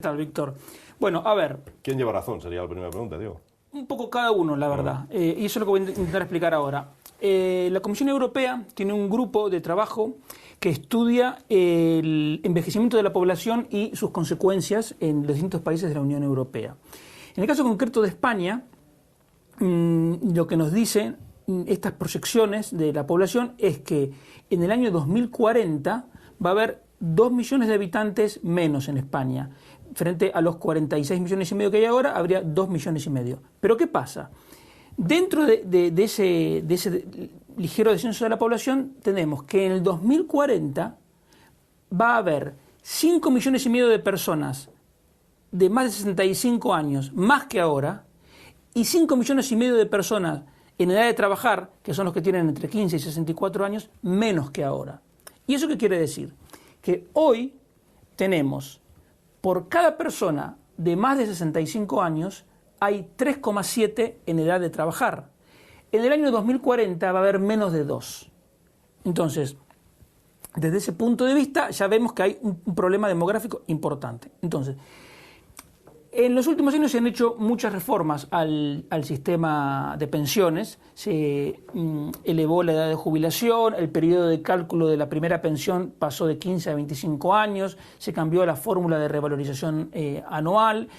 ¿Qué tal, Víctor? Bueno, a ver. ¿Quién lleva razón? Sería la primera pregunta, digo. Un poco cada uno, la verdad. Y eso es lo que voy a intentar explicar ahora. La Comisión Europea tiene un grupo de trabajo que estudia el envejecimiento de la población y sus consecuencias en los distintos países de la Unión Europea. En el caso concreto de España, lo que nos dicen estas proyecciones de la población es que en el año 2040 va a haber 2 millones de habitantes menos en España. Frente a los 46 millones y medio que hay ahora, habría 2 millones y medio. Pero ¿qué pasa? Dentro de ese ligero descenso de la población, tenemos que en el 2040 va a haber 5 millones y medio de personas de más de 65 años, más que ahora, y 5 millones y medio de personas en edad de trabajar, que son los que tienen entre 15 y 64 años, menos que ahora. ¿Y eso qué quiere decir? Que hoy tenemos, por cada persona de más de 65 años, hay 3,7 en edad de trabajar. En el año 2040 va a haber menos de 2. Entonces, desde ese punto de vista, ya vemos que hay un problema demográfico importante. Entonces, en los últimos años se han hecho muchas reformas al sistema de pensiones. Se elevó la edad de jubilación, el periodo de cálculo de la primera pensión pasó de 15 a 25 años, se cambió la fórmula de revalorización anual,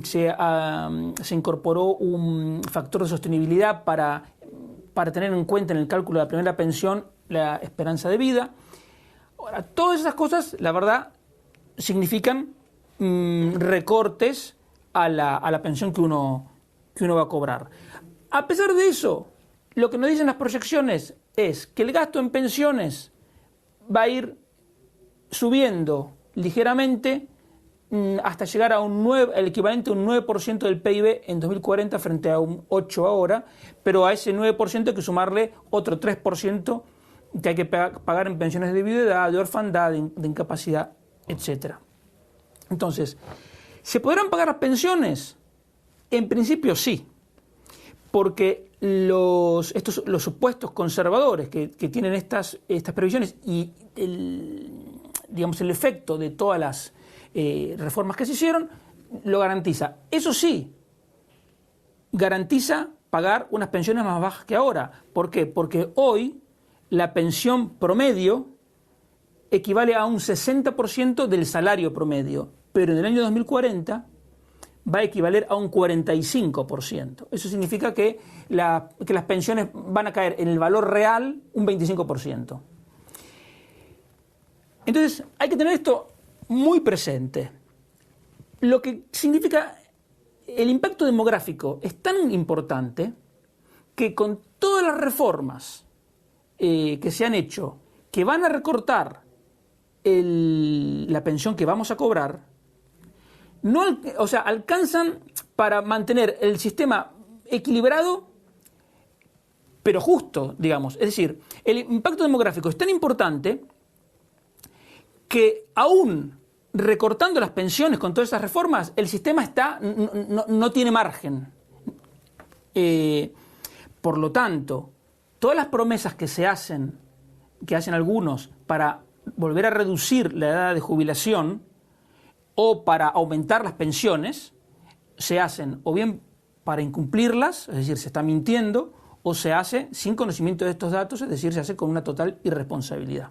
se incorporó un factor de sostenibilidad para tener en cuenta en el cálculo de la primera pensión la esperanza de vida. Ahora, todas esas cosas, la verdad, significan recortes a la pensión que uno va a cobrar. A pesar de eso, lo que nos dicen las proyecciones es que el gasto en pensiones va a ir subiendo ligeramente hasta llegar a el equivalente a un 9% del PIB en 2040 frente a un 8% ahora, pero a ese 9% hay que sumarle otro 3% que hay que pagar en pensiones de viudedad, de orfandad, de incapacidad, etc. Entonces, ¿se podrán pagar las pensiones? En principio sí, porque los supuestos conservadores que tienen estas previsiones y el efecto de todas las reformas que se hicieron lo garantiza. Eso sí, garantiza pagar unas pensiones más bajas que ahora. ¿Por qué? Porque hoy la pensión promedio equivale a un 60% del salario promedio, pero en el año 2040 va a equivaler a un 45%. Eso significa que las pensiones van a caer en el valor real un 25%. Entonces, hay que tener esto muy presente. Lo que significa, el impacto demográfico es tan importante que con todas las reformas que se han hecho, que van a recortar la pensión que vamos a cobrar, alcanzan para mantener el sistema equilibrado, pero justo, digamos. Es decir, el impacto demográfico es tan importante que aún recortando las pensiones con todas esas reformas, el sistema no tiene margen. Por lo tanto, todas las promesas que hacen algunos para volver a reducir la edad de jubilación o para aumentar las pensiones, se hacen o bien para incumplirlas, es decir, se está mintiendo, o se hace sin conocimiento de estos datos, es decir, se hace con una total irresponsabilidad.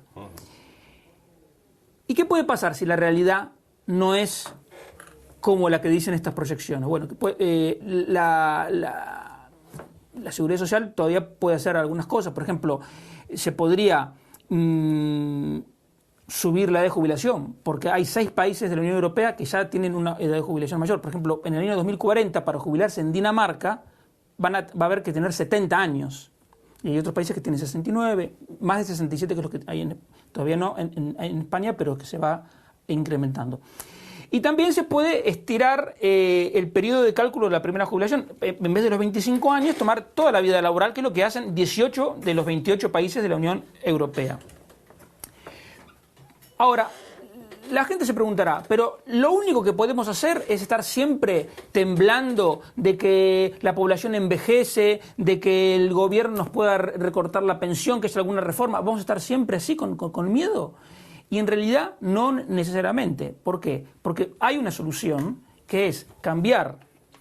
¿Y qué puede pasar si la realidad no es como la que dicen estas proyecciones? Bueno, la Seguridad Social todavía puede hacer algunas cosas. Por ejemplo, se podría subir la edad de jubilación, porque hay 6 países de la Unión Europea que ya tienen una edad de jubilación mayor. Por ejemplo, en el año 2040, para jubilarse en Dinamarca, va a haber que tener 70 años. Y hay otros países que tienen 69, más de 67, que es lo que hay todavía no en España, pero que se va incrementando. Y también se puede estirar el periodo de cálculo de la primera jubilación. En vez de los 25 años, tomar toda la vida laboral, que es lo que hacen 18 de los 28 países de la Unión Europea. Ahora, la gente se preguntará, pero lo único que podemos hacer es estar siempre temblando de que la población envejece, de que el gobierno nos pueda recortar la pensión, que es alguna reforma. ¿Vamos a estar siempre así con miedo? Y en realidad no necesariamente. ¿Por qué? Porque hay una solución que es cambiar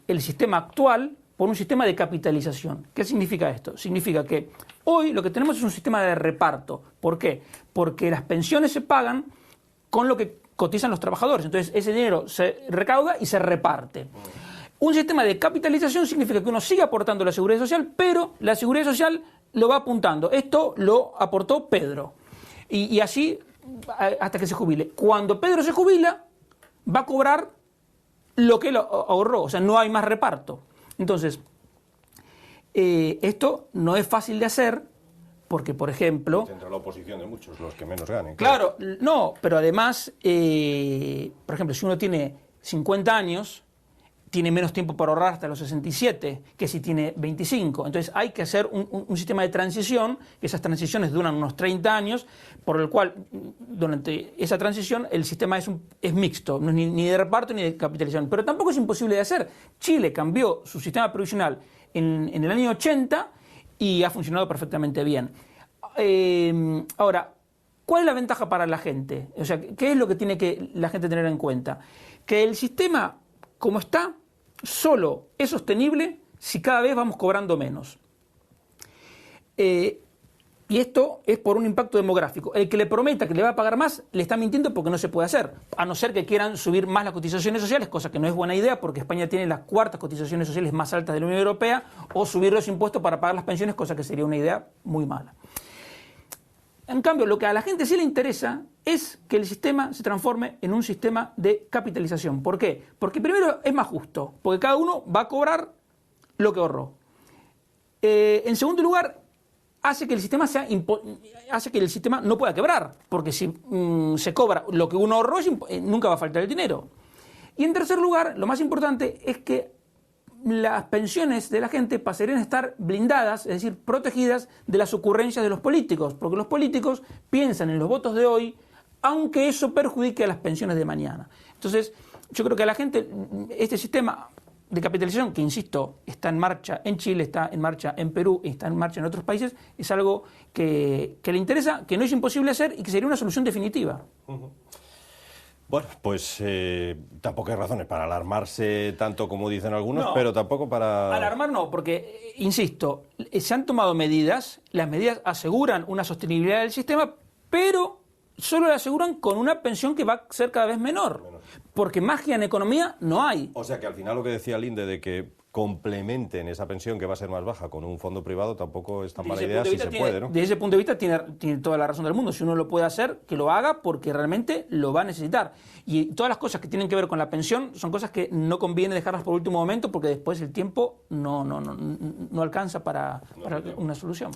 el sistema actual por un sistema de capitalización. ¿Qué significa esto? Significa que hoy lo que tenemos es un sistema de reparto. ¿Por qué? Porque las pensiones se pagan con lo que cotizan los trabajadores. Entonces ese dinero se recauda y se reparte. Un sistema de capitalización significa que uno sigue aportando a la seguridad social, pero la seguridad social lo va apuntando. Esto lo aportó Pedro. Y así hasta que se jubile. Cuando Pedro se jubila, va a cobrar lo que él ahorró. O sea, no hay más reparto. Entonces, esto no es fácil de hacer porque, por ejemplo... Tendrá la oposición de muchos, los que menos ganen. Claro, no, pero además, por ejemplo, si uno tiene 50 años... tiene menos tiempo para ahorrar hasta los 67 que si tiene 25. Entonces hay que hacer un sistema de transición, que esas transiciones duran unos 30 años, por el cual durante esa transición el sistema es mixto, no es ni de reparto ni de capitalización. Pero tampoco es imposible de hacer. Chile cambió su sistema previsional en el año 80 y ha funcionado perfectamente bien. Ahora, ¿cuál es la ventaja para la gente? O sea, ¿qué es lo que tiene que la gente tener en cuenta? Que el sistema, como está, solo es sostenible si cada vez vamos cobrando menos. Y esto es por un impacto demográfico. El que le prometa que le va a pagar más, le está mintiendo porque no se puede hacer. A no ser que quieran subir más las cotizaciones sociales, cosa que no es buena idea porque España tiene las cuartas cotizaciones sociales más altas de la Unión Europea, o subir los impuestos para pagar las pensiones, cosa que sería una idea muy mala. En cambio, lo que a la gente sí le interesa es que el sistema se transforme en un sistema de capitalización. ¿Por qué? Porque primero es más justo, porque cada uno va a cobrar lo que ahorró. En segundo lugar, hace que el sistema no pueda quebrar, porque si se cobra lo que uno ahorró, nunca va a faltar el dinero. Y en tercer lugar, lo más importante es que las pensiones de la gente pasarían a estar blindadas, es decir, protegidas de las ocurrencias de los políticos, porque los políticos piensan en los votos de hoy, aunque eso perjudique a las pensiones de mañana. Entonces, yo creo que a la gente, este sistema de capitalización, que insisto, está en marcha en Chile, está en marcha en Perú, está en marcha en otros países, es algo que le interesa, que no es imposible hacer y que sería una solución definitiva. Bueno, pues tampoco hay razones para alarmarse tanto como dicen algunos, No, pero tampoco para... Alarmar no, porque, insisto, se han tomado medidas, las medidas aseguran una sostenibilidad del sistema, pero solo la aseguran con una pensión que va a ser cada vez menor, porque magia en economía no hay. O sea que al final lo que decía Linde de que complementen esa pensión que va a ser más baja con un fondo privado tampoco es tan mala idea si se puede, ¿no? Desde ese punto de vista tiene toda la razón del mundo. Si uno lo puede hacer, que lo haga porque realmente lo va a necesitar. Y todas las cosas que tienen que ver con la pensión son cosas que no conviene dejarlas por último momento porque después el tiempo no alcanza para una solución.